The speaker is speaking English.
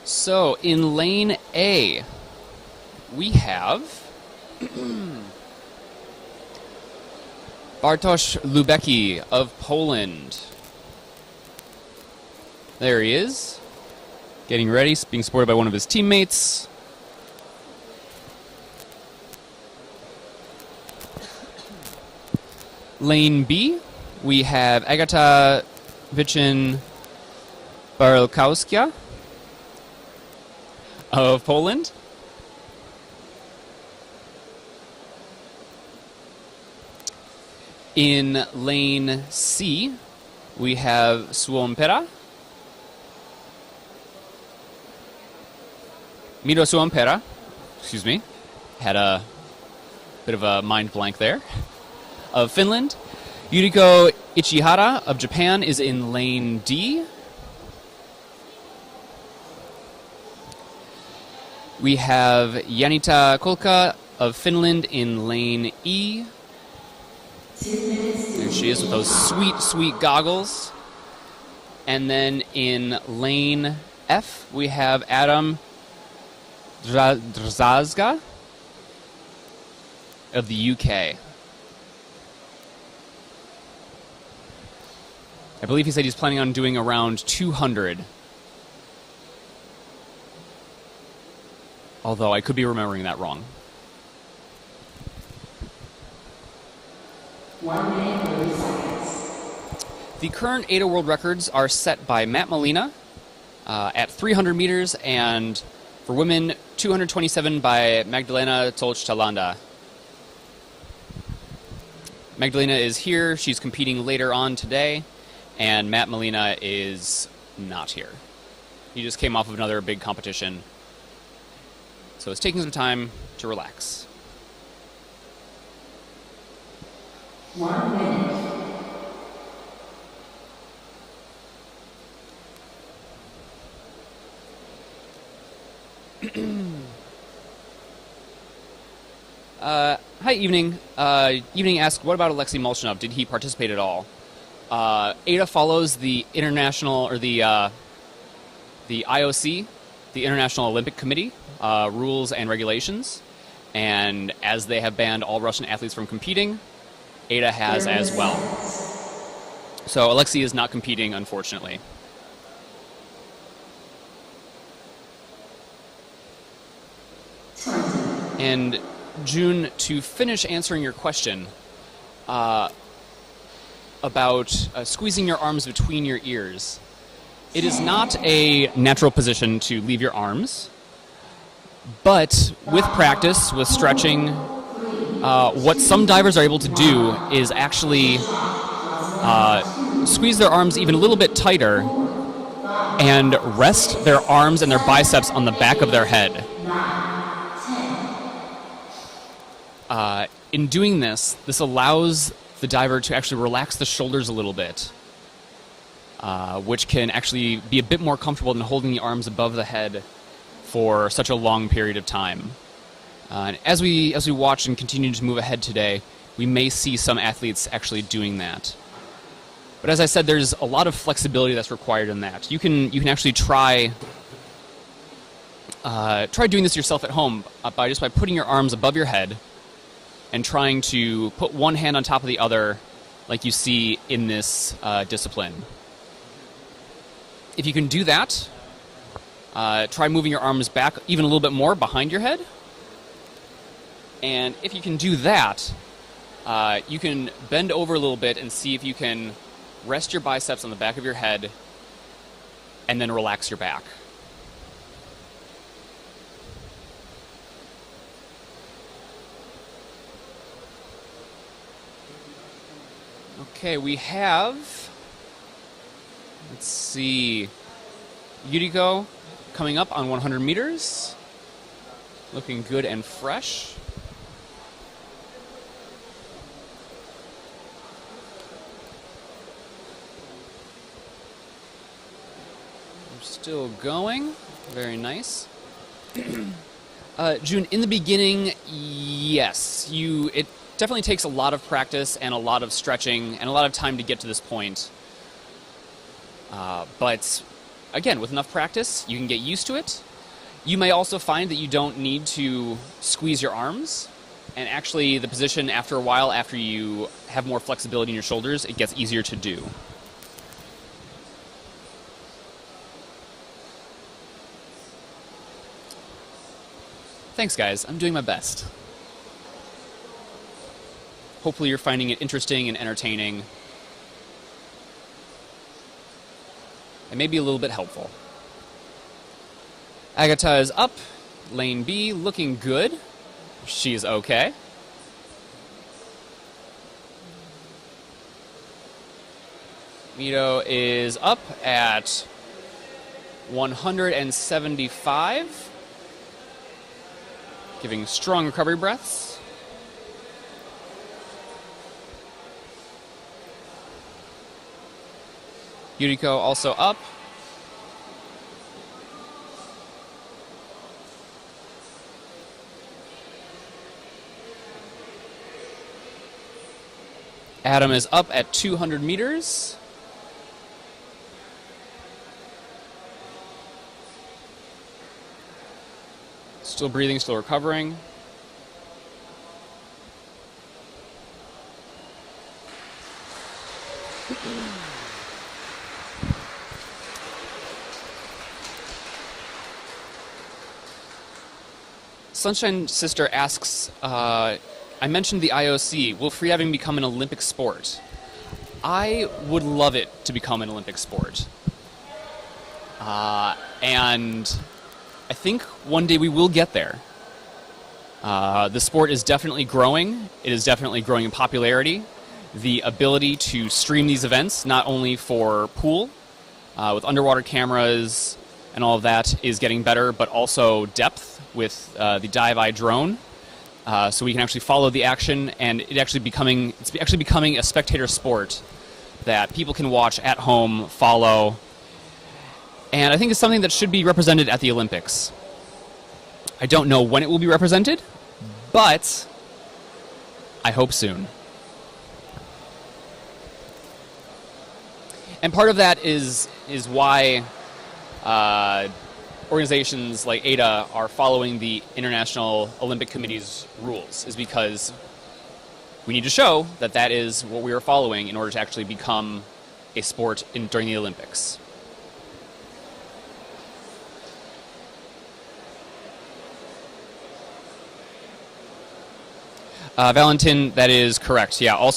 So, in lane A, we have Bartosz Lubecki of Poland. There he is, getting ready, being supported by one of his teammates. Lane B, we have Agata Wyczyn-Barylkowska of Poland. In lane C, we have Miro Suompera, excuse me, had a bit of a mind blank there, of Finland. Yuriko Ichihara of Japan is in lane D. We have Janita Kolka of Finland in lane E. There she is with those sweet, sweet goggles. And then in lane F, we have Adam Drzazga of the UK. I believe he said he's planning on doing around 200. Although I could be remembering that wrong. 1 minute, 30 seconds. The current AIDA World Records are set by Matt Molina at 300 meters, and for women, 227 by Magdalena Tolch-Talanda. Magdalena is here. She's competing later on today, and Matt Molina is not here. He just came off of another big competition, so it's taking some time to relax. 1 minute. Hi, Evening. Evening asked, what about Alexei Molchanov? Did he participate at all? AIDA follows the international, or the IOC, the International Olympic Committee, rules and regulations. And as they have banned all Russian athletes from competing, AIDA has as well. So Alexei is not competing, unfortunately. And June, to finish answering your question about squeezing your arms between your ears, it is not a natural position to leave your arms, but with practice, with stretching, what some divers are able to do is actually squeeze their arms even a little bit tighter and rest their arms and their biceps on the back of their head. In doing this, this allows the diver to actually relax the shoulders a little bit, which can actually be a bit more comfortable than holding the arms above the head for such a long period of time. And as we watch and continue to move ahead today, we may see some athletes actually doing that. But as I said, there's a lot of flexibility that's required in that. You can actually try doing this yourself at home by putting your arms above your head and trying to put one hand on top of the other like you see in this discipline. If you can do that, try moving your arms back even a little bit more behind your head. And if you can do that, you can bend over a little bit and see if you can rest your biceps on the back of your head and then relax your back. Okay, we have, let's see, Yuriko coming up on 100 meters, looking good and fresh. We're still going, very nice. June, in the beginning, yes, it definitely takes a lot of practice and a lot of stretching and a lot of time to get to this point. But again, with enough practice, you can get used to it. You may also find that you don't need to squeeze your arms, and actually the position after a while, after you have more flexibility in your shoulders, it gets easier to do. Thanks, guys. I'm doing my best. Hopefully you're finding it interesting and entertaining, and maybe a little bit helpful. Agatha is up. Lane B looking good. She's okay. Mito is up at 175. Giving strong recovery breaths. Yuriko also up. Adam is up at 200 meters. Still breathing, still recovering. Sunshine Sister asks, I mentioned the IOC. Will freediving become an Olympic sport? I would love it to become an Olympic sport. And I think one day we will get there. The sport is definitely growing. It is definitely growing in popularity. The ability to stream these events, not only for pool, with underwater cameras and all of that, is getting better, but also depth with the DYN drone. So we can actually follow the action, and it's actually becoming a spectator sport that people can watch at home, follow, and I think it's something that should be represented at the Olympics. I don't know when it will be represented, but I hope soon. And part of that is why organizations like AIDA are following the International Olympic Committee's rules, is because we need to show that that is what we are following in order to actually become a sport during the Olympics. Valentin, that is correct. Yeah, also